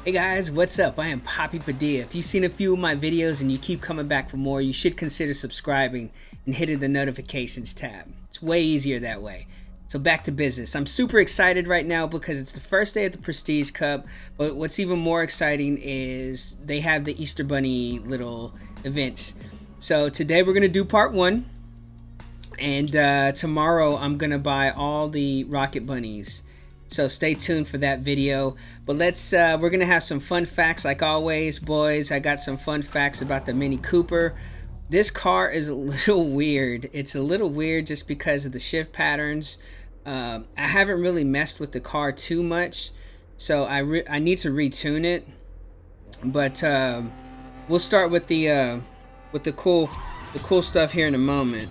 Hey guys, what's up? I am Papi Padilla. If you've seen a few of my videos and you keep coming back for more, you should consider subscribing and hitting the notifications tab. It's way easier that way. So back to business. I'm super excited right now because it's the first day of the Prestige Cup, but what's even more exciting is they have the Easter Bunny little events. So today we're going to do part one, and tomorrow I'm going to buy all the Rocket Bunnies. So stay tuned for that video. But we're gonna have some fun facts like always, boys. I got some fun facts about the Mini Cooper. This car is a little weird. It's a little weird just because of the shift patterns. I haven't really messed with the car too much, so I need to retune it. But we'll start with the cool stuff here in a moment.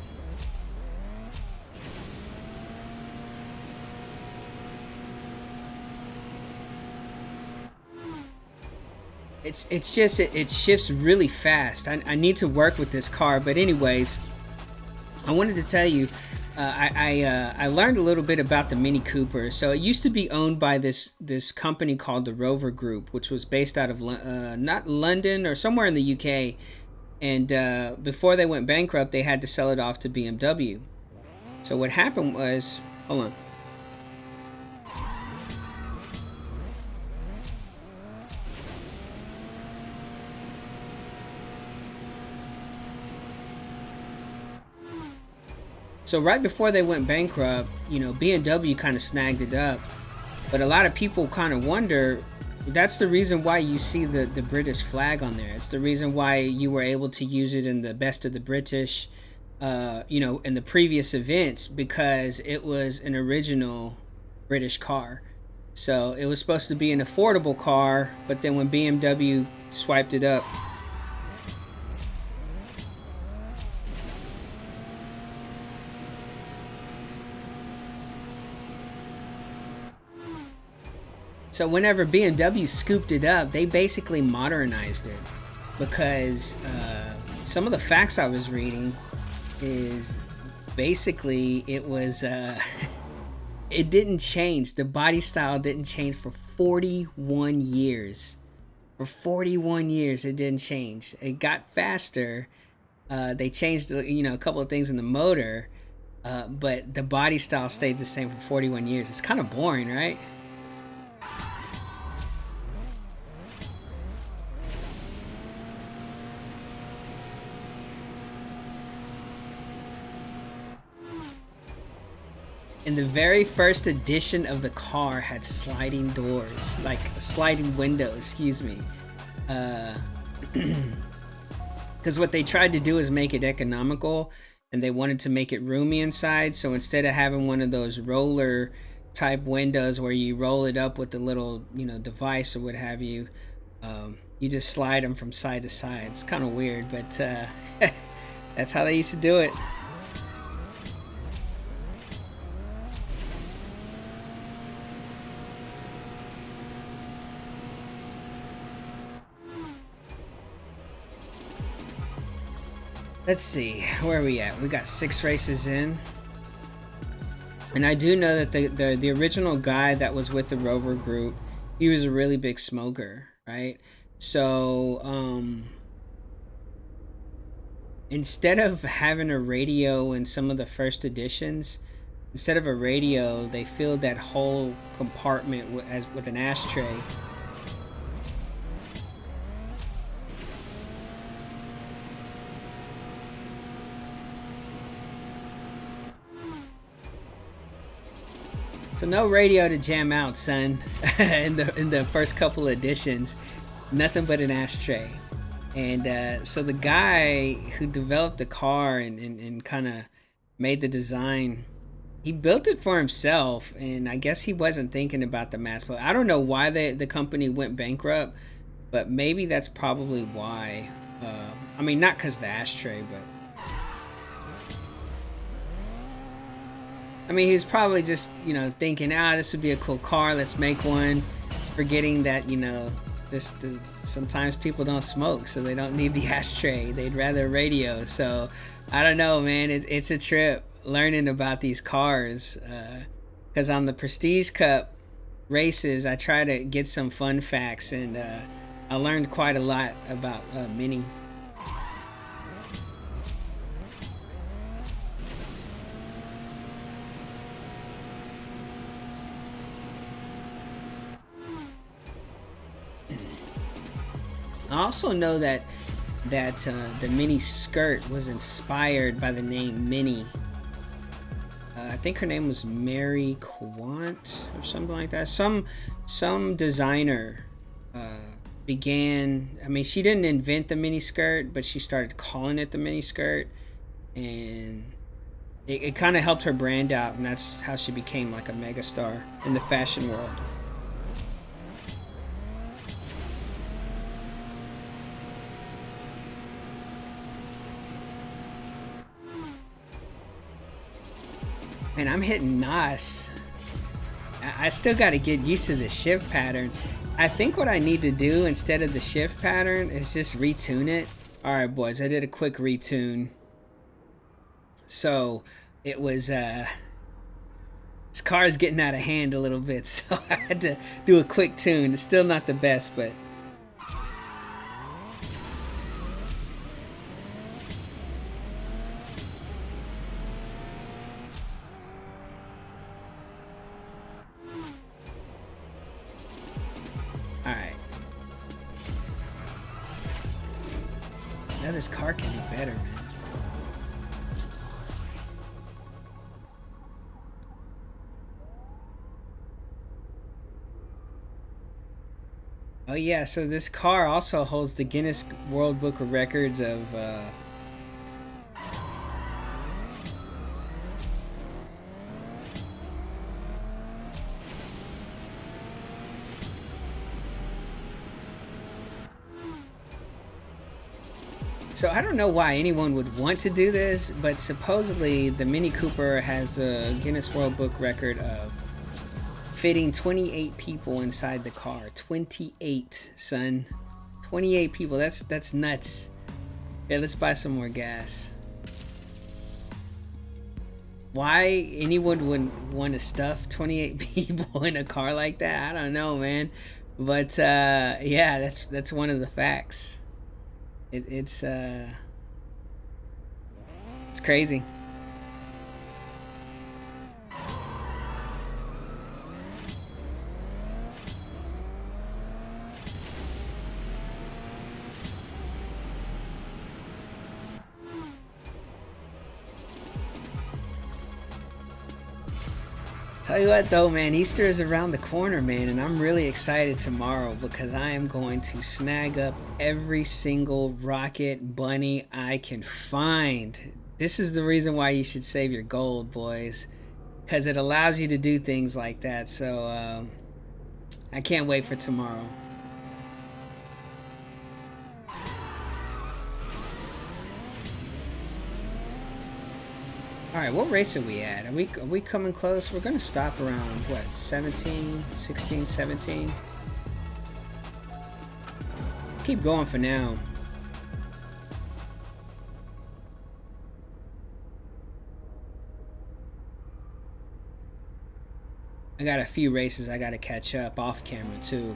It's just it shifts really fast. I need to work with this car, but anyways, I wanted to tell you, I learned a little bit about the Mini Cooper. So it used to be owned by this company called the Rover Group, which was based out of not London or somewhere in the UK. And before they went bankrupt, they had to sell it off to BMW. So what happened was, hold on. So right before they went bankrupt, BMW kind of snagged it up. But a lot of people kind of wonder, that's the reason why you see the British flag on there. It's the reason why you were able to use it in the Best of the British, in the previous events, because it was an original British car. So it was supposed to be an affordable car, but then when BMW swiped it up, so whenever BMW scooped it up, they basically modernized it, because some of the facts I was reading is basically it was it didn't change. The body style didn't change for 41 years. For 41 years, it didn't change. It got faster. They changed a couple of things in the motor, but the body style stayed the same for 41 years. It's kind of boring, right? And the very first edition of the car had sliding doors, like sliding windows, excuse me. Because what they tried to do is make it economical, and they wanted to make it roomy inside. So instead of having one of those roller type windows where you roll it up with the little, device or what have you, you just slide them from side to side. It's kind of weird, but that's how they used to do it. Let's see, where are we at? We got 6 races in. And I do know that the original guy that was with the Rover Group, he was a really big smoker, right? So, instead of having a radio in some of the first editions, instead of a radio, they filled that whole compartment with an ashtray. So no radio to jam out, son. in the first couple editions, nothing but an ashtray. And so the guy who developed the car and kind of made the design, he built it for himself, and I guess he wasn't thinking about the mass. But I don't know why the company went bankrupt, but maybe that's probably why. I mean, not because of the ashtray, but I mean, he's probably just, thinking, this would be a cool car, let's make one, forgetting that, sometimes people don't smoke, so they don't need the ashtray. They'd rather a radio. So, I don't know, man. It's a trip learning about these cars. Because on the Prestige Cup, races, I try to get some fun facts, and I learned quite a lot about Mini. I also know that the Mini skirt was inspired by the name Minnie. I think her name was Mary Quant or something like that. Some designer began. I mean, she didn't invent the mini skirt, but she started calling it the mini skirt, and it kind of helped her brand out, and that's how she became like a megastar in the fashion world. And I'm hitting Nas. I still got to get used to the shift pattern. I think what I need to do instead of the shift pattern is just retune it. Alright boys, I did a quick retune. So it was this car is getting out of hand a little bit, so I had to do a quick tune. It's still not the best, but alright. Now this car can be better, man. Oh yeah, so this car also holds the Guinness World Book of Records of so I don't know why anyone would want to do this, but supposedly the Mini Cooper has a Guinness World Book record of fitting 28 people inside the car. 28, son. 28 people. That's nuts. Yeah, let's buy some more gas. Why anyone would want to stuff 28 people in a car like that? I don't know, man. But yeah, that's one of the facts. It's crazy. Tell you what though, man, Easter is around the corner, man, and I'm really excited tomorrow because I am going to snag up every single rocket bunny I can find. This is the reason why you should save your gold, boys, because it allows you to do things like that. So I can't wait for tomorrow. All right, what race are we at? Are we coming close? We're gonna stop around what, 17, 16, 17. Keep going for now. I got a few races I gotta catch up off camera too.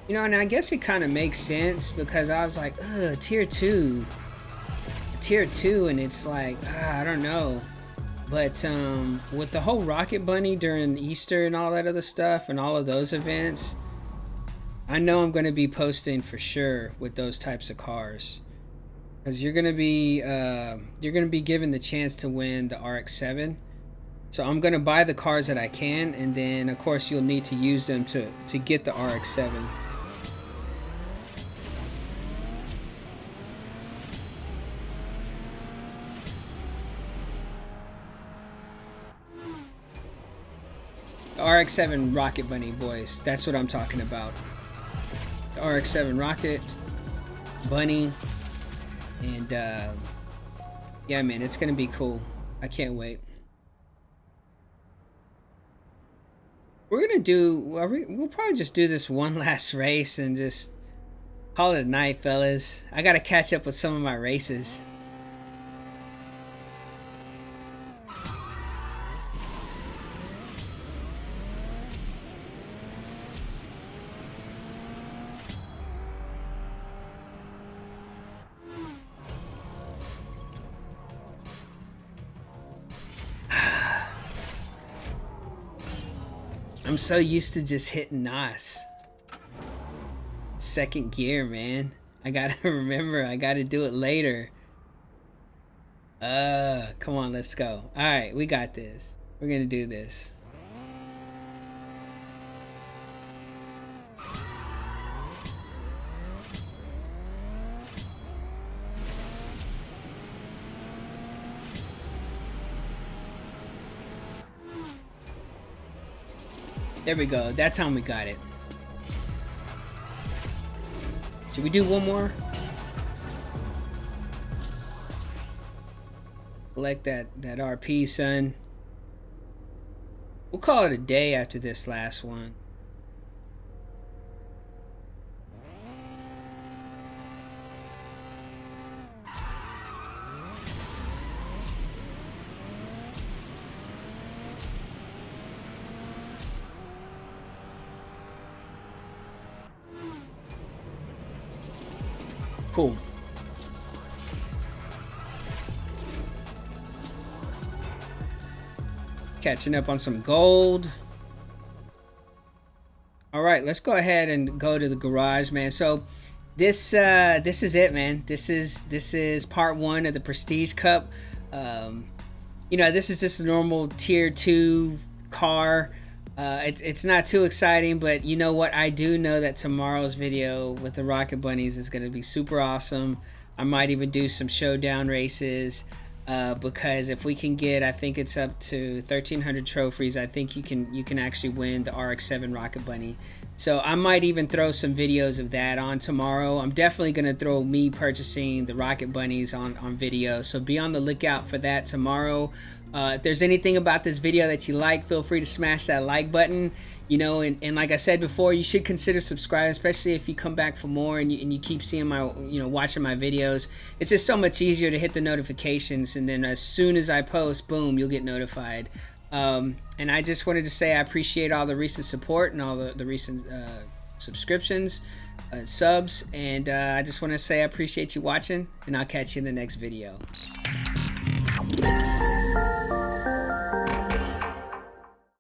You know, and I guess it kind of makes sense because I was like, ugh, tier 2, and it's like, I don't know. But with the whole Rocket Bunny during Easter and all that other stuff and all of those events, I know I'm going to be posting for sure with those types of cars. Because you're going to be given the chance to win the RX-7. So I'm going to buy the cars that I can, and then of course you'll need to use them to get the RX-7. RX-7 Rocket Bunny, boys. That's what I'm talking about. The RX-7 Rocket Bunny. And yeah, man, it's gonna be cool. I can't wait. We're gonna do, well, we'll probably just do this one last race and just call it a night, fellas. I gotta catch up with some of my races. I'm so used to just hitting NOS. Second gear, man. I gotta remember, I gotta do it later. Come on, let's go. Alright, we got this. We're gonna do this. There we go. That time we got it. Should we do one more? Collect that RP, son. We'll call it a day after this last one. Cool. Catching up on some gold. All right, let's go ahead and go to the garage, man. So this is it, man. This is part 1 of the Prestige Cup. You know, this is just a normal tier 2 car. It's not too exciting, but you know what? I do know that tomorrow's video with the Rocket Bunnies is going to be super awesome. I might even do some showdown races because if we can get, I think it's up to 1,300 trophies. I think you can actually win the RX-7 Rocket Bunny. So I might even throw some videos of that on tomorrow. I'm definitely going to throw me purchasing the Rocket Bunnies on video. So be on the lookout for that tomorrow. If there's anything about this video that you like, feel free to smash that like button. You know, and like I said before, you should consider subscribing, especially if you come back for more and you keep seeing my, you know, watching my videos. It's just so much easier to hit the notifications, and then as soon as I post, boom, you'll get notified. And I just wanted to say I appreciate all the recent support and all the recent subscriptions, subs, and I just want to say I appreciate you watching, and I'll catch you in the next video.